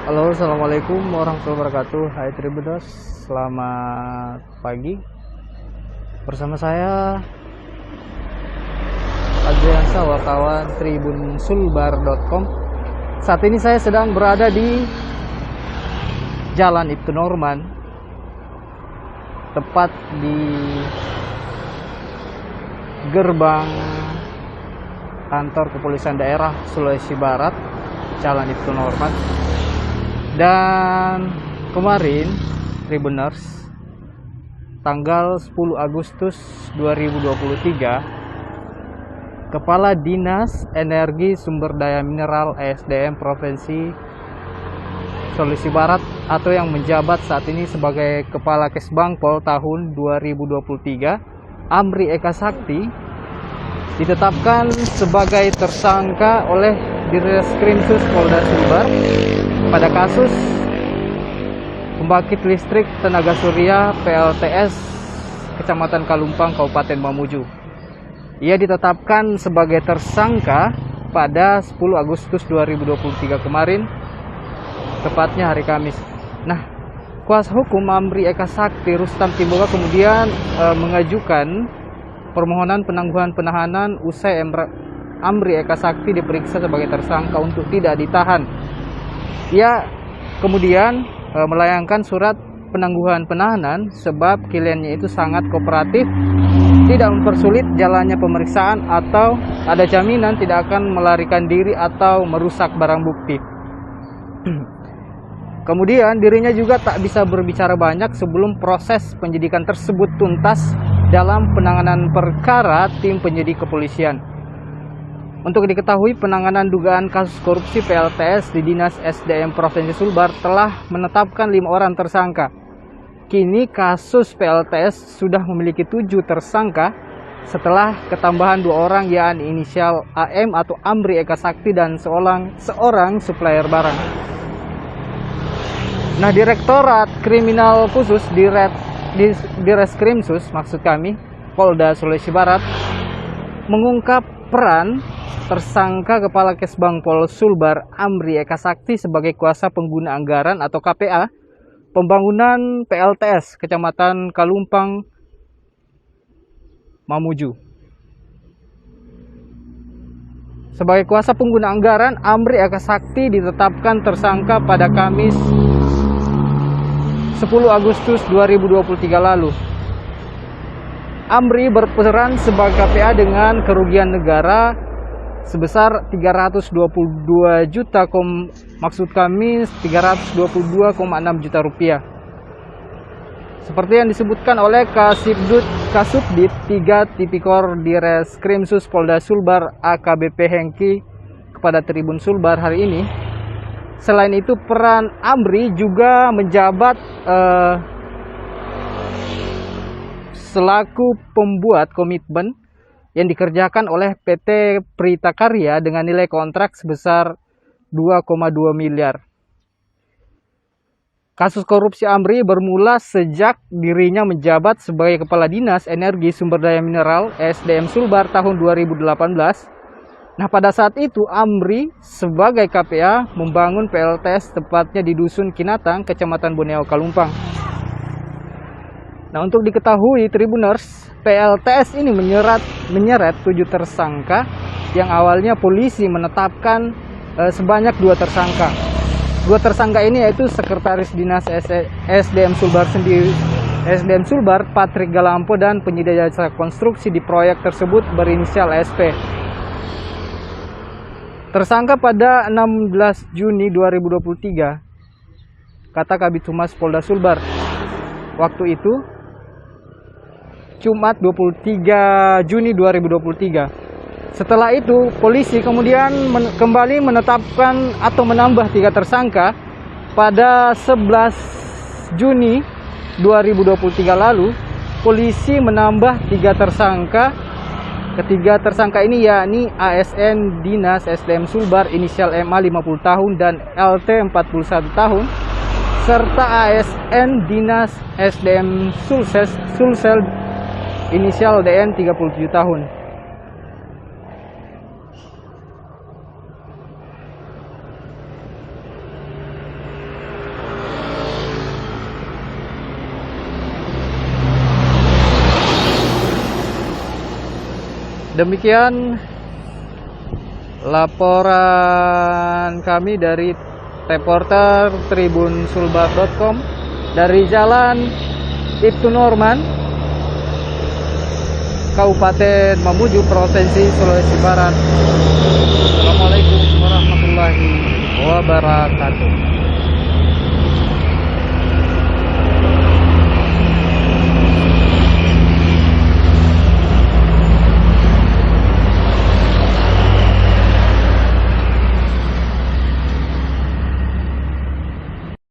Halo, assalamualaikum warahmatullahi wabarakatuh. Hai Tribuners, selamat pagi. Bersama saya Adriansa, wartawan tribunsulbar.com. Saat ini saya sedang berada di Jalan Ibtu Norman, tepat di gerbang kantor kepolisian daerah Sulawesi Barat, Jalan Ibtu Norman. Dan kemarin Tribuners, tanggal 10 Agustus 2023, Kepala Dinas Energi Sumber Daya Mineral (ESDM) Provinsi Sulawesi Barat atau yang menjabat saat ini sebagai Kepala Kesbangpol tahun 2023, Amri Eka Sakti, ditetapkan sebagai tersangka oleh Direskrimsus Polda Sulbar pada kasus pembangkit listrik tenaga surya PLTS Kecamatan Kalumpang, Kabupaten Mamuju. Ia ditetapkan sebagai tersangka pada 10 Agustus 2023 kemarin, tepatnya hari Kamis. Nah, kuasa hukum Amri Eka Sakti, Rustam Timboga, kemudian mengajukan permohonan penangguhan penahanan usai Amri Eka Sakti diperiksa sebagai tersangka untuk tidak ditahan. Ia kemudian melayangkan surat penangguhan penahanan sebab kliennya itu sangat kooperatif, tidak mempersulit jalannya pemeriksaan, atau ada jaminan tidak akan melarikan diri atau merusak barang bukti. Kemudian dirinya juga tak bisa berbicara banyak sebelum proses penyidikan tersebut tuntas dalam penanganan perkara tim penyidik kepolisian. Untuk diketahui, penanganan dugaan kasus korupsi PLTS di Dinas SDM Provinsi Sulbar telah menetapkan 5 orang tersangka. Kini kasus PLTS sudah memiliki 7 tersangka setelah ketambahan 2 orang, yakni inisial AM atau Amri Eka Sakti dan seorang supplier barang. Nah, Direktorat Kriminal Khusus Direskrimsus maksud kami Polda Sulawesi Barat mengungkap peran tersangka Kepala Kesbangpol Sulbar Amri Eka Sakti sebagai kuasa pengguna anggaran atau KPA pembangunan PLTS Kecamatan Kalumpang, Mamuju. Sebagai kuasa pengguna anggaran, Amri Eka Sakti ditetapkan tersangka pada Kamis 10 Agustus 2023 lalu. Amri berperan sebagai KPA dengan kerugian negara sebesar 322 juta, maksud kami 322,6 juta rupiah. Seperti yang disebutkan oleh Kasubdit 3 Tipikor Direskrimsus Polda Sulbar AKBP Hengki kepada Tribun Sulbar hari ini. Selain itu, peran Amri juga menjabat selaku pembuat komitmen yang dikerjakan oleh PT Prita Karya dengan nilai kontrak sebesar 2,2 miliar. Kasus korupsi Amri bermula sejak dirinya menjabat sebagai Kepala Dinas Energi Sumber Daya Mineral (ESDM) Sulbar tahun 2018. Nah, pada saat itu Amri sebagai KPA membangun PLTS tepatnya di Dusun Kinatang, Kecamatan Boneo, Kalumpang. Nah, untuk diketahui Tribuners, PLTS ini menyeret 7 tersangka yang awalnya polisi menetapkan sebanyak 2 tersangka. 2 tersangka ini yaitu Sekretaris Dinas SDM Sulbar sendiri, SDM Sulbar Patrick Galampo, dan penyedia jasa konstruksi di proyek tersebut berinisial SP. Tersangka pada 16 Juni 2023, kata Kabid Humas Polda Sulbar. Waktu itu Jumat 23 Juni 2023. Setelah itu polisi kemudian kembali menetapkan atau menambah 3 tersangka pada 11 Juni 2023 lalu. Polisi menambah 3 tersangka. Ketiga tersangka ini yakni ASN Dinas SDM Sulbar inisial MA 50 tahun dan LT 41 tahun, serta ASN Dinas SDM Sulsel inisial DN 37 tahun. Demikian laporan kami dari reporter tribunsulbar.com dari Jalan Ibtu Norman, Kabupaten Mamuju, Provinsi Sulawesi Barat. Assalamualaikum warahmatullahi wabarakatuh.